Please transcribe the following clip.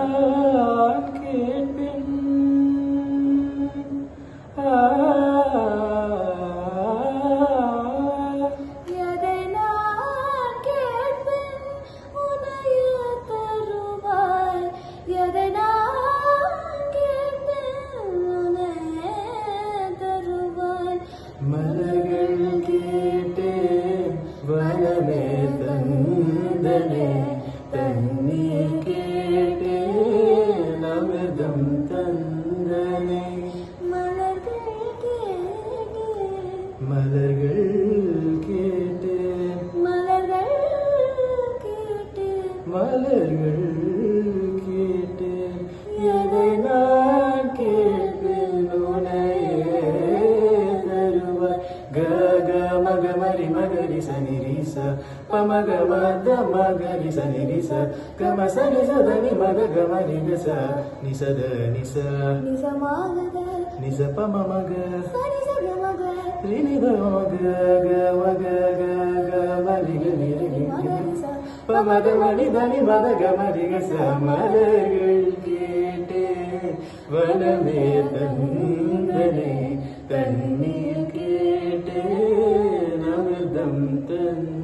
நான் கேட்பேன் எதை நான் கேட்பேன் உனைய தருவாய் எதை நான் கேட்பேன் உனைய தருவாய் மலர்கள் கேட்டேன் வனமே தந்தனே தண்ணீர் கேட்டேன் அமிர்தம் தந்தனே மலர்கள் கேட்டேன் மலர்கள் கேட்டேன் மலர்கள் கேட்டேன் மலர்கள் கேட்டேன் எதை நான் கேட்பேன் உனையே தருவாய் க க மக மரி மகரி சனி ரிச பமக மத மகரி சனி ரிச கம சனி சதனி மக கமரி கச நிசத நிச நிசமாகத நிச பம மக சரி சகமக ரினி க மக க மக க க மரி க நிரி பமக மணி தனி மத கமரி கச மலர்கள் கேட்டே வனமே தந்தனே தண்ணீர் கேட்டே அமிர்தம் தந்தனே